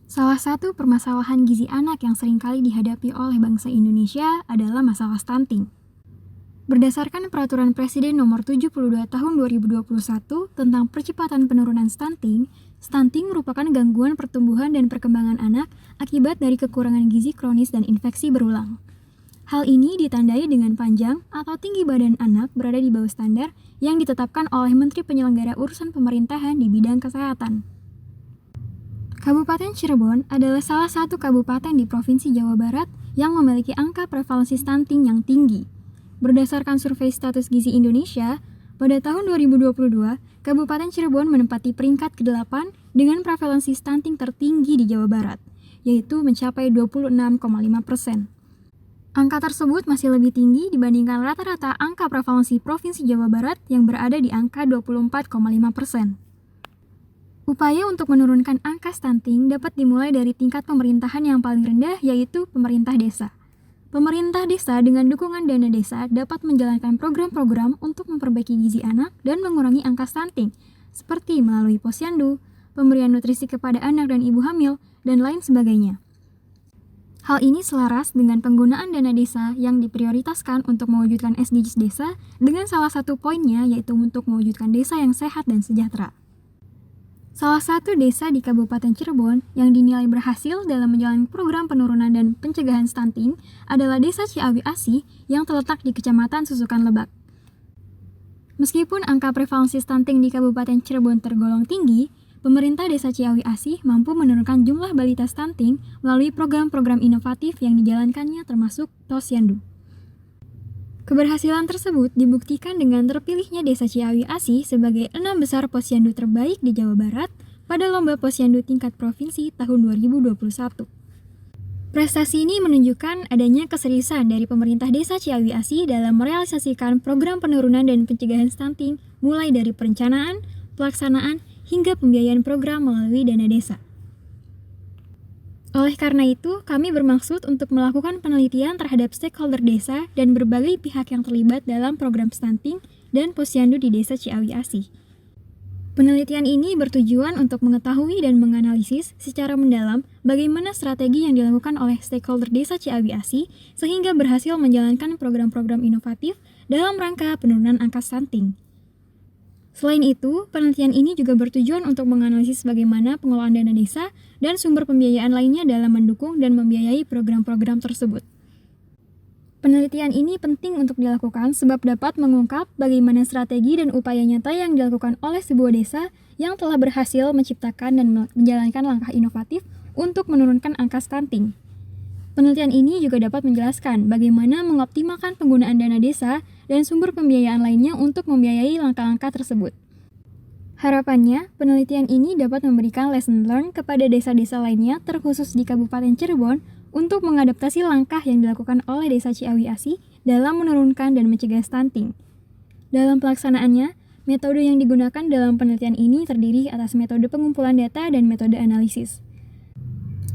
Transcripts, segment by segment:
Salah satu permasalahan gizi anak yang seringkali dihadapi oleh bangsa Indonesia adalah masalah stunting. Berdasarkan Peraturan Presiden Nomor 72 Tahun 2021 tentang percepatan penurunan stunting, stunting merupakan gangguan pertumbuhan dan perkembangan anak akibat dari kekurangan gizi kronis dan infeksi berulang. Hal ini ditandai dengan panjang atau tinggi badan anak berada di bawah standar yang ditetapkan oleh Menteri Penyelenggara Urusan Pemerintahan di bidang kesehatan. Kabupaten Cirebon adalah salah satu kabupaten di Provinsi Jawa Barat yang memiliki angka prevalensi stunting yang tinggi. Berdasarkan survei status gizi Indonesia, pada tahun 2022, Kabupaten Cirebon menempati peringkat ke-8 dengan prevalensi stunting tertinggi di Jawa Barat, yaitu mencapai 26,5%. Angka tersebut masih lebih tinggi dibandingkan rata-rata angka prevalensi Provinsi Jawa Barat yang berada di angka 24,5%. Upaya untuk menurunkan angka stunting dapat dimulai dari tingkat pemerintahan yang paling rendah, yaitu pemerintah desa. Pemerintah desa dengan dukungan dana desa dapat menjalankan program-program untuk memperbaiki gizi anak dan mengurangi angka stunting, seperti melalui posyandu, pemberian nutrisi kepada anak dan ibu hamil, dan lain sebagainya. Hal ini selaras dengan penggunaan dana desa yang diprioritaskan untuk mewujudkan SDGs desa dengan salah satu poinnya yaitu untuk mewujudkan desa yang sehat dan sejahtera. Salah satu desa di Kabupaten Cirebon yang dinilai berhasil dalam menjalankan program penurunan dan pencegahan stunting adalah Desa Ciawi Asih yang terletak di Kecamatan Susukan Lebak. Meskipun angka prevalensi stunting di Kabupaten Cirebon tergolong tinggi, pemerintah Desa Ciawi Asih mampu menurunkan jumlah balita stunting melalui program-program inovatif yang dijalankannya termasuk posyandu. Keberhasilan tersebut dibuktikan dengan terpilihnya Desa Ciawi Asih sebagai 6 besar posyandu terbaik di Jawa Barat pada Lomba Posyandu tingkat provinsi tahun 2021. Prestasi ini menunjukkan adanya keseriusan dari pemerintah Desa Ciawi Asih dalam merealisasikan program penurunan dan pencegahan stunting mulai dari perencanaan, pelaksanaan, hingga pembiayaan program melalui dana desa. Oleh karena itu, kami bermaksud untuk melakukan penelitian terhadap stakeholder desa dan berbagai pihak yang terlibat dalam program stunting dan posyandu di Desa Ciawi Asih. Penelitian ini bertujuan untuk mengetahui dan menganalisis secara mendalam bagaimana strategi yang dilakukan oleh stakeholder Desa Ciawi Asih sehingga berhasil menjalankan program-program inovatif dalam rangka penurunan angka stunting. Selain itu, penelitian ini juga bertujuan untuk menganalisis bagaimana pengelolaan dana desa dan sumber pembiayaan lainnya dalam mendukung dan membiayai program-program tersebut. Penelitian ini penting untuk dilakukan sebab dapat mengungkap bagaimana strategi dan upaya nyata yang dilakukan oleh sebuah desa yang telah berhasil menciptakan dan menjalankan langkah inovatif untuk menurunkan angka stunting. Penelitian ini juga dapat menjelaskan bagaimana mengoptimalkan penggunaan dana desa dan sumber pembiayaan lainnya untuk membiayai langkah-langkah tersebut. Harapannya, penelitian ini dapat memberikan lesson learned kepada desa-desa lainnya terkhusus di Kabupaten Cirebon untuk mengadaptasi langkah yang dilakukan oleh Desa Ciawi Asih dalam menurunkan dan mencegah stunting. Dalam pelaksanaannya, metode yang digunakan dalam penelitian ini terdiri atas metode pengumpulan data dan metode analisis.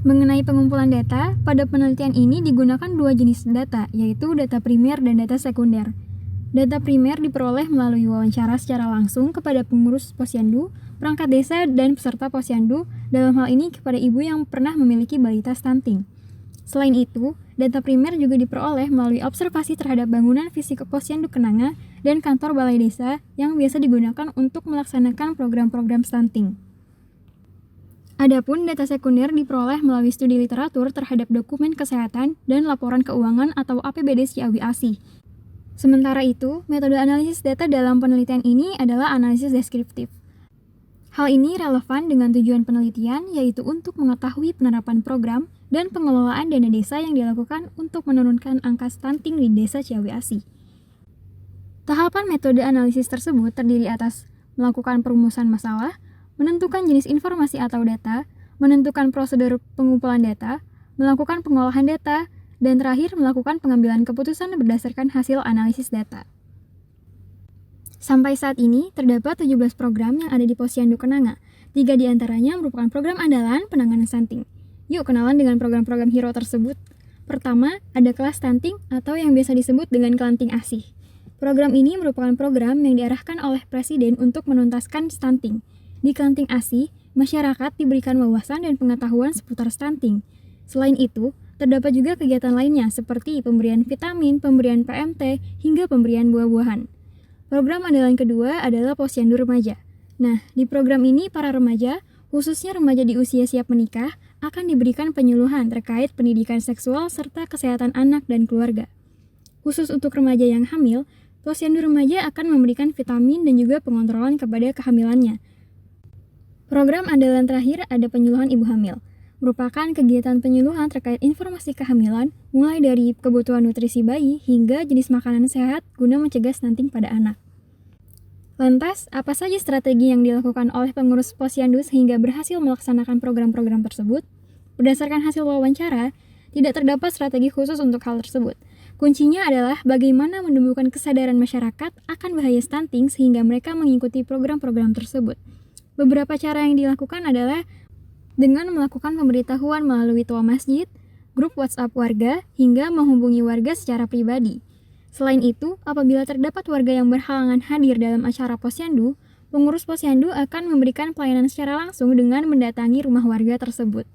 Mengenai pengumpulan data, pada penelitian ini digunakan dua jenis data, yaitu data primer dan data sekunder. Data primer diperoleh melalui wawancara secara langsung kepada pengurus posyandu, perangkat desa, dan peserta posyandu, dalam hal ini kepada ibu yang pernah memiliki balita stunting. Selain itu, data primer juga diperoleh melalui observasi terhadap bangunan fisik posyandu Kenanga dan kantor balai desa yang biasa digunakan untuk melaksanakan program-program stunting. Adapun data sekunder diperoleh melalui studi literatur terhadap dokumen kesehatan dan laporan keuangan atau APBD Ciawi Asih. Sementara itu, metode analisis data dalam penelitian ini adalah analisis deskriptif. Hal ini relevan dengan tujuan penelitian, yaitu untuk mengetahui penerapan program dan pengelolaan dana desa yang dilakukan untuk menurunkan angka stunting di Desa Ciawi Asih. Tahapan metode analisis tersebut terdiri atas melakukan perumusan masalah, menentukan jenis informasi atau data, menentukan prosedur pengumpulan data, melakukan pengolahan data, dan terakhir melakukan pengambilan keputusan berdasarkan hasil analisis data. Sampai saat ini, terdapat 17 program yang ada di Posyandu Kenanga. 3 di antaranya merupakan program andalan penanganan stunting. Yuk kenalan dengan program-program hero tersebut. Pertama, ada kelas stunting atau yang biasa disebut dengan Kelanting Asih. Program ini merupakan program yang diarahkan oleh Presiden untuk menuntaskan stunting. Di Kelanting Asih, masyarakat diberikan wawasan dan pengetahuan seputar stunting. Selain itu, terdapat juga kegiatan lainnya seperti pemberian vitamin, pemberian PMT, hingga pemberian buah-buahan. Program andalan kedua adalah Posyandu Remaja. Nah, di program ini para remaja, khususnya remaja di usia siap menikah, akan diberikan penyuluhan terkait pendidikan seksual serta kesehatan anak dan keluarga. Khusus untuk remaja yang hamil, Posyandu Remaja akan memberikan vitamin dan juga pengontrolan kepada kehamilannya. Program andalan terakhir ada penyuluhan ibu hamil, merupakan kegiatan penyuluhan terkait informasi kehamilan, mulai dari kebutuhan nutrisi bayi hingga jenis makanan sehat guna mencegah stunting pada anak. Lantas, apa saja strategi yang dilakukan oleh pengurus Posyandu sehingga berhasil melaksanakan program-program tersebut? Berdasarkan hasil wawancara, tidak terdapat strategi khusus untuk hal tersebut. Kuncinya adalah bagaimana menumbuhkan kesadaran masyarakat akan bahaya stunting sehingga mereka mengikuti program-program tersebut. Beberapa cara yang dilakukan adalah dengan melakukan pemberitahuan melalui tua masjid, grup WhatsApp warga, hingga menghubungi warga secara pribadi. Selain itu, apabila terdapat warga yang berhalangan hadir dalam acara Posyandu, pengurus Posyandu akan memberikan pelayanan secara langsung dengan mendatangi rumah warga tersebut.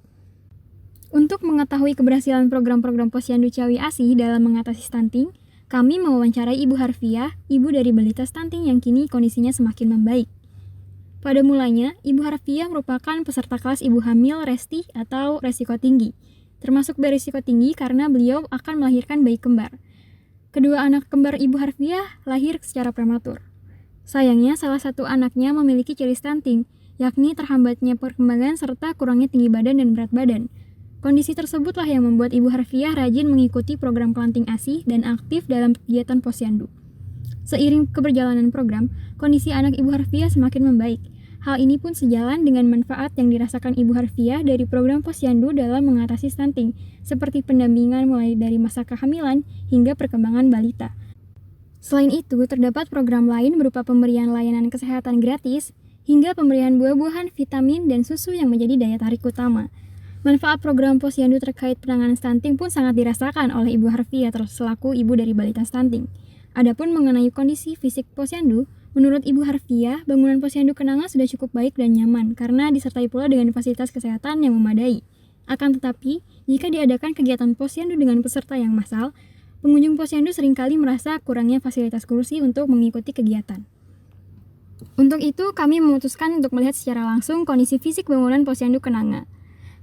Untuk mengetahui keberhasilan program-program Posyandu Ciawi Asih dalam mengatasi stunting, kami mewawancarai Ibu Harfiah, ibu dari balita stunting yang kini kondisinya semakin membaik. Pada mulanya, Ibu Harfiah merupakan peserta kelas ibu hamil resti atau resiko tinggi, termasuk berisiko tinggi karena beliau akan melahirkan bayi kembar. Kedua anak kembar Ibu Harfiah lahir secara prematur. Sayangnya, salah satu anaknya memiliki ciri stunting, yakni terhambatnya perkembangan serta kurangnya tinggi badan dan berat badan. Kondisi tersebutlah yang membuat Ibu Harfiah rajin mengikuti program Planting ASih dan aktif dalam kegiatan Posyandu. Seiring keberjalanan program, kondisi anak Ibu Harfiah semakin membaik. Hal ini pun sejalan dengan manfaat yang dirasakan Ibu Harfiah dari program Posyandu dalam mengatasi stunting, seperti pendampingan mulai dari masa kehamilan hingga perkembangan balita. Selain itu, terdapat program lain berupa pemberian layanan kesehatan gratis, hingga pemberian buah-buahan, vitamin, dan susu yang menjadi daya tarik utama. Manfaat program Posyandu terkait penanganan stunting pun sangat dirasakan oleh Ibu Harfiah selaku ibu dari balita stunting. Adapun mengenai kondisi fisik Posyandu, menurut Ibu Harfiah, bangunan Posyandu Kenanga sudah cukup baik dan nyaman karena disertai pula dengan fasilitas kesehatan yang memadai. Akan tetapi, jika diadakan kegiatan Posyandu dengan peserta yang massal, pengunjung Posyandu seringkali merasa kurangnya fasilitas kursi untuk mengikuti kegiatan. Untuk itu, kami memutuskan untuk melihat secara langsung kondisi fisik bangunan Posyandu Kenanga.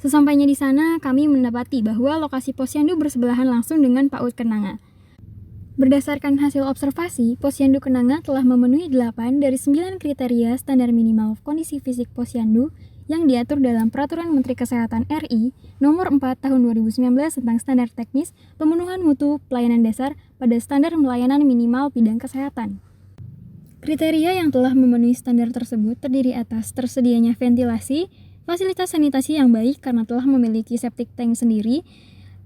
Sesampainya di sana, kami mendapati bahwa lokasi Posyandu bersebelahan langsung dengan PAUD Kenanga. Berdasarkan hasil observasi, Posyandu Kenanga telah memenuhi 8 dari 9 kriteria standar minimal kondisi fisik Posyandu yang diatur dalam Peraturan Menteri Kesehatan RI Nomor 4 Tahun 2019 tentang standar teknis pemenuhan mutu pelayanan dasar pada standar pelayanan minimal bidang kesehatan. Kriteria yang telah memenuhi standar tersebut terdiri atas tersedianya ventilasi, fasilitas sanitasi yang baik karena telah memiliki septic tank sendiri,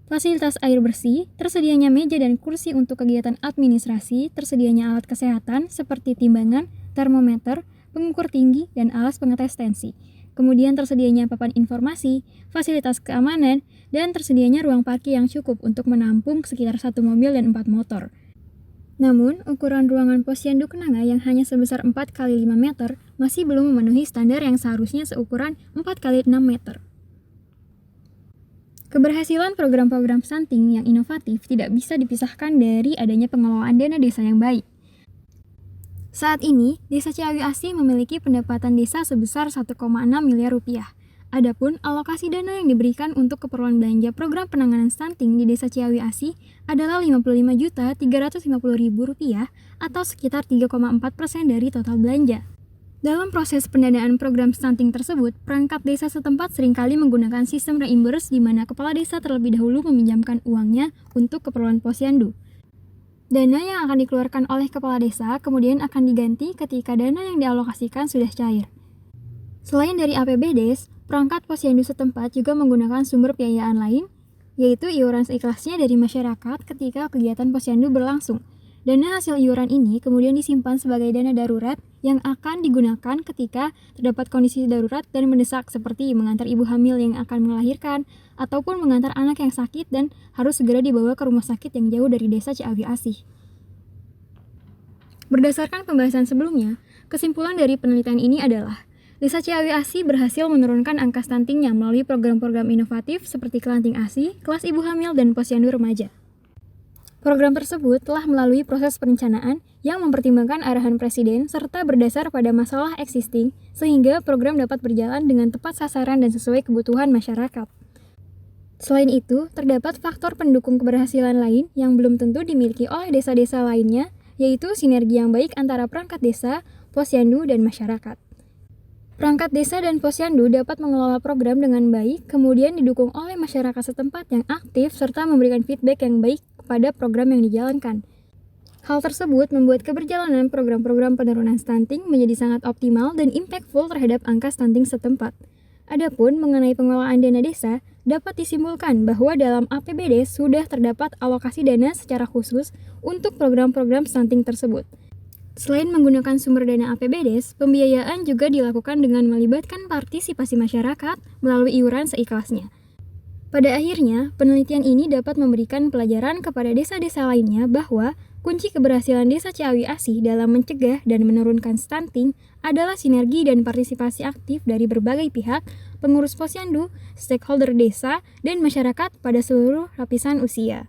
fasilitas air bersih, tersedianya meja dan kursi untuk kegiatan administrasi, tersedianya alat kesehatan seperti timbangan, termometer, pengukur tinggi, dan alas pengetes tensi. Kemudian tersedianya papan informasi, fasilitas keamanan, dan tersedianya ruang parkir yang cukup untuk menampung sekitar 1 mobil dan 4 motor. Namun, ukuran ruangan Posyandu Kenanga yang hanya sebesar 4 x 5 meter masih belum memenuhi standar yang seharusnya seukuran 4 x 6 meter. Keberhasilan program-program stunting yang inovatif tidak bisa dipisahkan dari adanya pengelolaan dana desa yang baik. Saat ini, Desa Ciawi Asih memiliki pendapatan desa sebesar 1,6 miliar rupiah. Adapun alokasi dana yang diberikan untuk keperluan belanja program penanganan stunting di Desa Ciawi Asih adalah Rp55.350.000 atau sekitar 3,4% dari total belanja. Dalam proses pendanaan program stunting tersebut, perangkat desa setempat seringkali menggunakan sistem reimburse di mana kepala desa terlebih dahulu meminjamkan uangnya untuk keperluan Posyandu. Dana yang akan dikeluarkan oleh kepala desa kemudian akan diganti ketika dana yang dialokasikan sudah cair. Selain dari APBDes, perangkat Posyandu setempat juga menggunakan sumber pembiayaan lain, yaitu iuran seikhlasnya dari masyarakat ketika kegiatan Posyandu berlangsung. Dana hasil iuran ini kemudian disimpan sebagai dana darurat yang akan digunakan ketika terdapat kondisi darurat dan mendesak seperti mengantar ibu hamil yang akan melahirkan ataupun mengantar anak yang sakit dan harus segera dibawa ke rumah sakit yang jauh dari Desa Ciawi Asih. Berdasarkan pembahasan sebelumnya, kesimpulan dari penelitian ini adalah Desa Ciawi ASI berhasil menurunkan angka stuntingnya melalui program-program inovatif seperti Kelanting ASI, Kelas Ibu Hamil, dan Posyandu Remaja. Program tersebut telah melalui proses perencanaan yang mempertimbangkan arahan Presiden serta berdasar pada masalah existing sehingga program dapat berjalan dengan tepat sasaran dan sesuai kebutuhan masyarakat. Selain itu, terdapat faktor pendukung keberhasilan lain yang belum tentu dimiliki oleh desa-desa lainnya, yaitu sinergi yang baik antara perangkat desa, posyandu, dan masyarakat. Perangkat desa dan posyandu dapat mengelola program dengan baik, kemudian didukung oleh masyarakat setempat yang aktif serta memberikan feedback yang baik kepada program yang dijalankan. Hal tersebut membuat keberjalanan program-program penurunan stunting menjadi sangat optimal dan impactful terhadap angka stunting setempat. Adapun mengenai pengelolaan dana desa, dapat disimpulkan bahwa dalam APBD sudah terdapat alokasi dana secara khusus untuk program-program stunting tersebut. Selain menggunakan sumber dana APBD, pembiayaan juga dilakukan dengan melibatkan partisipasi masyarakat melalui iuran seikhlasnya. Pada akhirnya, penelitian ini dapat memberikan pelajaran kepada desa-desa lainnya bahwa kunci keberhasilan Desa Ciawi ASI dalam mencegah dan menurunkan stunting adalah sinergi dan partisipasi aktif dari berbagai pihak, pengurus posyandu, stakeholder desa, dan masyarakat pada seluruh lapisan usia.